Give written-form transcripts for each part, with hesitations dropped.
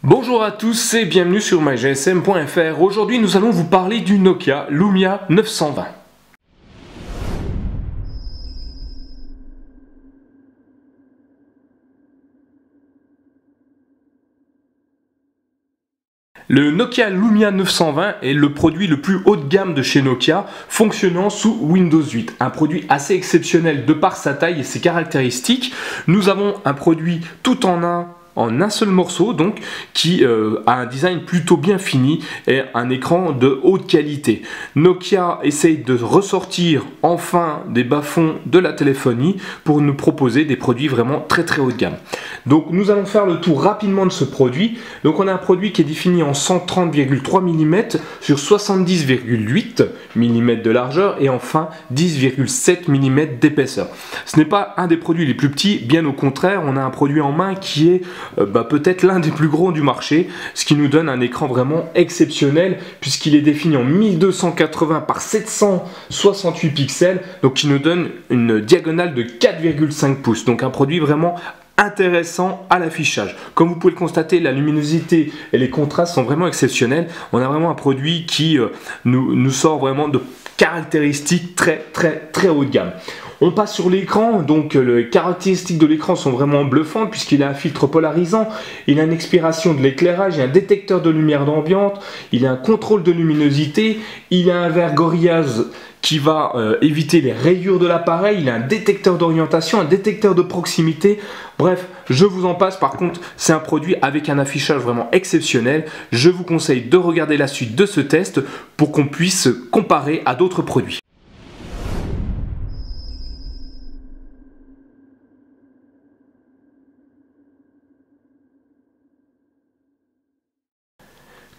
Bonjour à tous et bienvenue sur mygsm.fr. Aujourd'hui nous allons vous parler du Nokia Lumia 920. Le Nokia Lumia 920 est le produit le plus haut de gamme de chez Nokia, fonctionnant sous Windows 8. Un produit assez exceptionnel de par sa taille et ses caractéristiques. Nous avons un produit tout en un seul morceau, donc qui a un design plutôt bien fini et un écran de haute qualité. Nokia essaye de ressortir enfin des bas-fonds de la téléphonie pour nous proposer des produits vraiment très haut de gamme. Donc nous allons faire le tour rapidement de ce produit. Donc on a un produit qui est défini en 130,3 mm sur 70,8 mm de largeur et enfin 10,7 mm d'épaisseur. Ce n'est pas un des produits les plus petits, bien au contraire, on a un produit en main qui est peut-être l'un des plus gros du marché, ce qui nous donne un écran vraiment exceptionnel puisqu'il est défini en 1280 par 768 pixels, donc qui nous donne une diagonale de 4,5 pouces, donc un produit vraiment intéressant à l'affichage. Comme vous pouvez le constater, la luminosité et les contrastes sont vraiment exceptionnels. On a vraiment un produit qui nous sort vraiment de caractéristiques très haut de gamme. On passe sur l'écran, donc les caractéristiques de l'écran sont vraiment bluffantes puisqu'il a un filtre polarisant, il a une expiration de l'éclairage, il a un détecteur de lumière d'ambiance, il a un contrôle de luminosité, il a un verre Gorillaz qui va éviter les rayures de l'appareil, il a un détecteur d'orientation, un détecteur de proximité, bref, je vous en passe. Par contre, c'est un produit avec un affichage vraiment exceptionnel. Je vous conseille de regarder la suite de ce test pour qu'on puisse comparer à d'autres produits.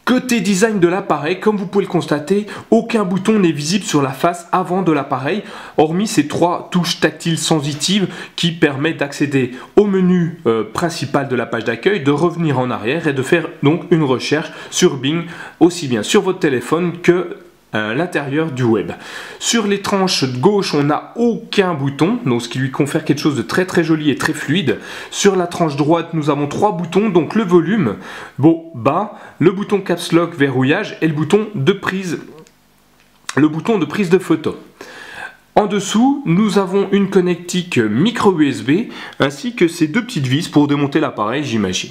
Côté design de l'appareil, comme vous pouvez le constater, aucun bouton n'est visible sur la face avant de l'appareil, hormis ces trois touches tactiles sensitives qui permettent d'accéder au menu principal de la page d'accueil, de revenir en arrière et de faire donc une recherche sur Bing, aussi bien sur votre téléphone que l'intérieur du web. Sur les tranches de gauche, on n'a aucun bouton, donc ce qui lui confère quelque chose de très joli et très fluide. Sur la tranche droite, nous avons trois boutons, donc le volume, bas, le bouton caps lock verrouillage et le bouton de prise de photo. En dessous, nous avons une connectique micro USB ainsi que ces deux petites vis pour démonter l'appareil, j'imagine.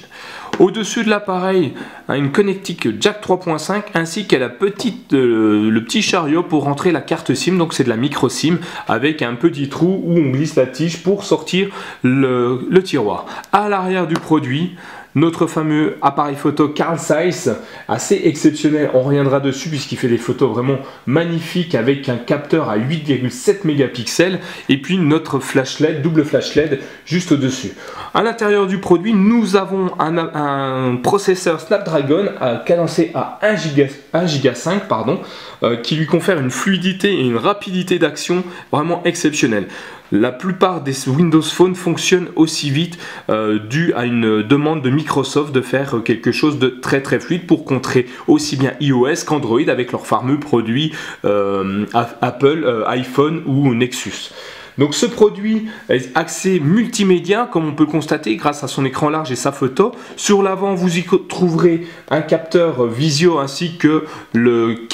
Au-dessus de l'appareil, une connectique jack 3.5 ainsi qu'à le petit chariot pour rentrer la carte SIM, donc c'est de la micro SIM avec un petit trou où on glisse la tige pour sortir le tiroir. À l'arrière du produit, notre fameux appareil photo Carl Zeiss, assez exceptionnel, on reviendra dessus puisqu'il fait des photos vraiment magnifiques avec un capteur à 8,7 mégapixels et puis notre flash LED, double flash LED juste au-dessus. À l'intérieur du produit, nous avons un processeur Snapdragon cadencé à 1,5 Go, qui lui confère une fluidité et une rapidité d'action vraiment exceptionnelle. La plupart des Windows Phone fonctionnent aussi vite dû à une demande de Microsoft de faire quelque chose de très fluide pour contrer aussi bien iOS qu'Android avec leurs fameux produits Apple, iPhone ou Nexus. Donc ce produit est axé multimédia, comme on peut le constater grâce à son écran large et sa photo. Sur l'avant, vous y trouverez un capteur visio ainsi que le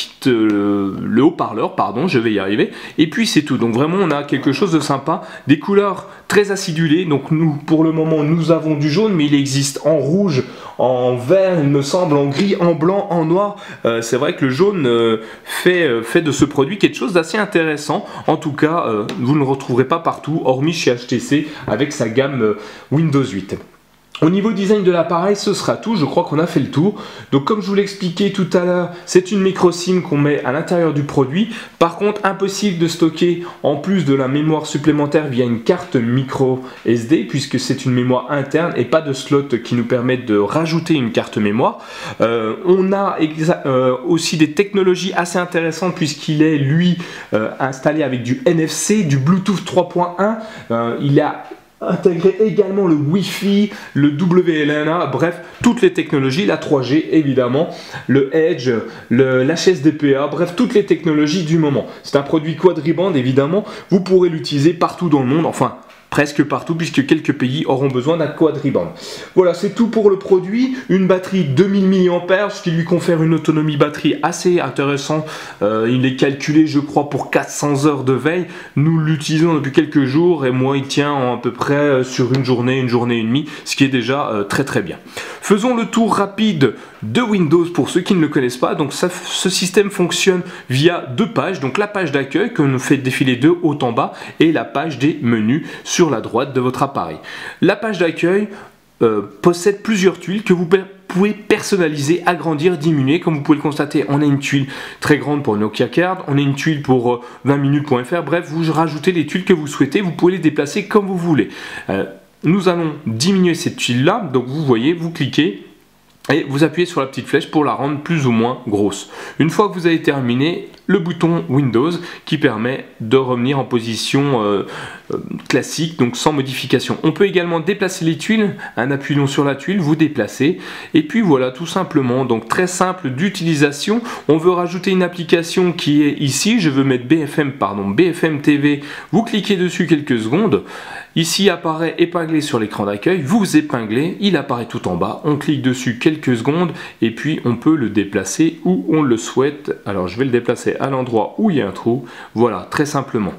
haut-parleur, je vais y arriver. Et puis c'est tout. Donc vraiment, on a quelque chose de sympa, des couleurs très acidulées. Donc nous, pour le moment, nous avons du jaune, mais il existe en rouge, en vert, il me semble, en gris, en blanc, en noir. C'est vrai que le jaune fait de ce produit quelque chose d'assez intéressant. En tout cas, vous ne le retrouverez pas partout, hormis chez HTC avec sa gamme Windows 8. Au niveau design de l'appareil, ce sera tout, je crois qu'on a fait le tour. Donc comme je vous l'ai expliqué tout à l'heure, c'est une micro SIM qu'on met à l'intérieur du produit. Par contre, impossible de stocker en plus de la mémoire supplémentaire via une carte micro SD, puisque c'est une mémoire interne et pas de slot qui nous permettent de rajouter une carte mémoire. On a aussi des technologies assez intéressantes puisqu'il est lui installé avec du NFC, du Bluetooth 3.1, il a intégrer également le Wi-Fi, le WLAN, bref, toutes les technologies, la 3G évidemment, le Edge, l'HSDPA, bref, toutes les technologies du moment. C'est un produit quadriband évidemment, vous pourrez l'utiliser partout dans le monde, enfin presque partout puisque quelques pays auront besoin d'un quadriband. Voilà, c'est tout pour le produit. Une batterie 2000 mAh, ce qui lui confère une autonomie batterie assez intéressante. Il est calculé, je crois, pour 400 heures de veille. Nous l'utilisons depuis quelques jours et moi, il tient à peu près sur une journée et demie, ce qui est déjà très bien. Faisons le tour rapide de Windows pour ceux qui ne le connaissent pas. Donc ce système fonctionne via deux pages. Donc la page d'accueil que nous fait défiler de haut en bas et la page des menus sur la droite de votre appareil. La page d'accueil possède plusieurs tuiles que vous pouvez personnaliser, agrandir, diminuer. Comme vous pouvez le constater, on a une tuile très grande pour Nokia Card, on a une tuile pour 20minutes.fr. Bref, vous rajoutez les tuiles que vous souhaitez, vous pouvez les déplacer comme vous voulez. Nous allons diminuer cette tuile-là, donc vous voyez, vous cliquez et vous appuyez sur la petite flèche pour la rendre plus ou moins grosse. Une fois que vous avez terminé, le bouton Windows qui permet de revenir en position classique, donc sans modification. On peut également déplacer les tuiles, en appuyant sur la tuile, vous déplacez, et puis voilà, tout simplement, donc très simple d'utilisation. On veut rajouter une application qui est ici, je veux mettre BFM TV, vous cliquez dessus quelques secondes, ici apparaît épinglé sur l'écran d'accueil, vous épinglez, il apparaît tout en bas, on clique dessus quelques secondes, et puis on peut le déplacer où on le souhaite. Alors je vais le déplacer à l'endroit où il y a un trou, voilà, très simplement.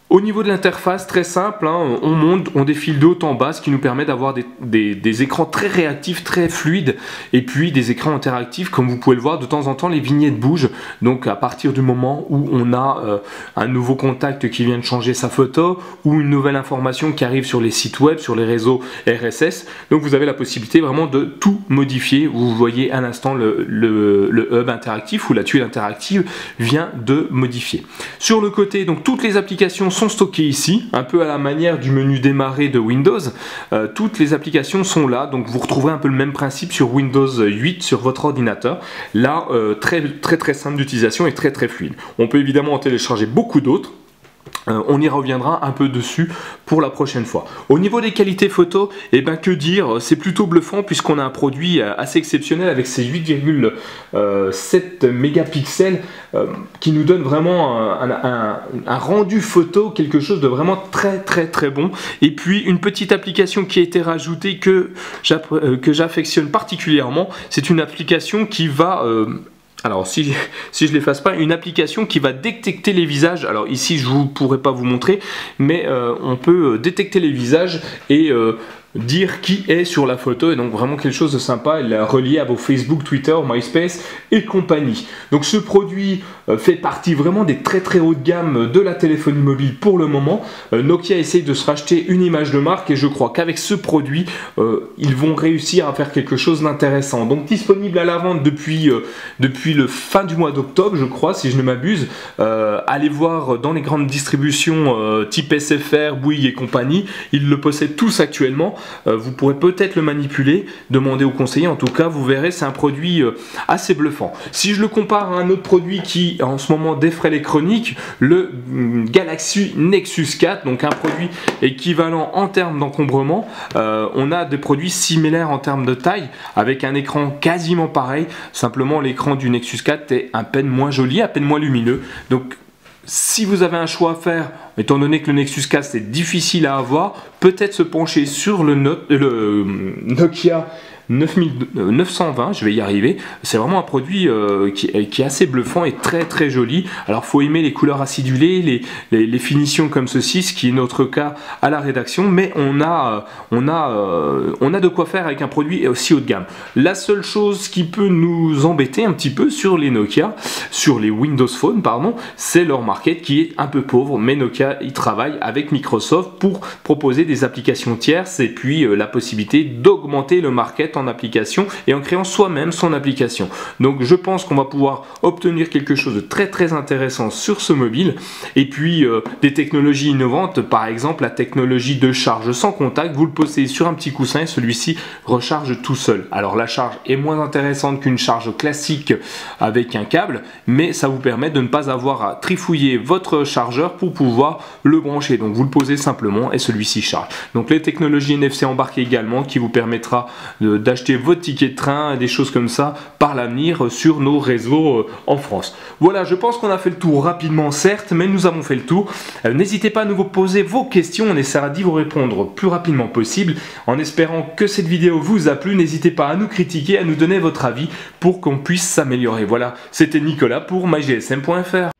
Au niveau de l'interface, très simple, hein, on défile de haut en bas, ce qui nous permet d'avoir des écrans très réactifs, très fluides, et puis des écrans interactifs, comme vous pouvez le voir, de temps en temps les vignettes bougent, donc à partir du moment où on a un nouveau contact qui vient de changer sa photo, ou une nouvelle information qui arrive sur les sites web, sur les réseaux RSS, donc vous avez la possibilité vraiment de tout modifier. Vous voyez à l'instant le hub interactif, ou la tuile interactive vient de modifier. Sur le côté, donc toutes les applications sont stockées ici, un peu à la manière du menu démarrer de Windows. Toutes les applications sont là, donc vous retrouverez un peu le même principe sur Windows 8 sur votre ordinateur. Là, très simple d'utilisation et très fluide. On peut évidemment en télécharger beaucoup d'autres. On y reviendra un peu dessus pour la prochaine fois. Au niveau des qualités photo, eh ben que dire, c'est plutôt bluffant puisqu'on a un produit assez exceptionnel avec ses 8,7 mégapixels qui nous donne vraiment un rendu photo, quelque chose de vraiment très bon. Et puis une petite application qui a été rajoutée que j'affectionne particulièrement, c'est une application qui va... alors si je l'efface pas, une application qui va détecter les visages. Alors ici je ne pourrai pas vous montrer, mais on peut détecter les visages et dire qui est sur la photo, et donc vraiment quelque chose de sympa. Elle est reliée à vos Facebook, Twitter, MySpace et compagnie. Donc ce produit fait partie vraiment des très haut de gamme de la téléphonie mobile pour le moment. Nokia essaye de se racheter une image de marque et je crois qu'avec ce produit ils vont réussir à faire quelque chose d'intéressant. Donc disponible à la vente depuis le fin du mois d'octobre, je crois, si je ne m'abuse. Allez voir dans les grandes distributions type SFR, Bouygues et compagnie, ils le possèdent tous actuellement. Vous pourrez peut-être le manipuler, demander au conseiller. En tout cas, vous verrez, c'est un produit assez bluffant. Si je le compare à un autre produit qui en ce moment défraie les chroniques, le Galaxy Nexus 4, donc un produit équivalent en termes d'encombrement. On a des produits similaires en termes de taille, avec un écran quasiment pareil. Simplement, l'écran du Nexus 4 est à peine moins joli, à peine moins lumineux. Donc, si vous avez un choix à faire, étant donné que le Nexus 4 c'est difficile à avoir, peut-être se pencher sur le Nokia 920, je vais y arriver. C'est vraiment un produit qui est assez bluffant et très joli. Alors faut aimer les couleurs acidulées, les finitions comme ceci, ce qui est notre cas à la rédaction, mais on a de quoi faire avec un produit aussi haut de gamme. La seule chose qui peut nous embêter un petit peu sur les Nokia, sur les Windows Phone pardon, c'est leur market qui est un peu pauvre, mais Nokia y travaille avec Microsoft pour proposer des applications tierces et puis la possibilité d'augmenter le market en application et en créant soi-même son application. Donc je pense qu'on va pouvoir obtenir quelque chose de très intéressant sur ce mobile, et puis des technologies innovantes, par exemple la technologie de charge sans contact. Vous le posez sur un petit coussin et celui-ci recharge tout seul. Alors la charge est moins intéressante qu'une charge classique avec un câble, mais ça vous permet de ne pas avoir à trifouiller votre chargeur pour pouvoir le brancher. Donc vous le posez simplement et celui-ci charge. Donc les technologies NFC embarquées également qui vous permettra d'acheter votre ticket de train, des choses comme ça par l'avenir sur nos réseaux en France. Voilà, je pense qu'on a fait le tour rapidement, certes, mais nous avons fait le tour. N'hésitez pas à nous poser vos questions, on essaiera d'y vous répondre le plus rapidement possible. En espérant que cette vidéo vous a plu, n'hésitez pas à nous critiquer, à nous donner votre avis pour qu'on puisse s'améliorer. Voilà, c'était Nicolas pour mygsm.fr.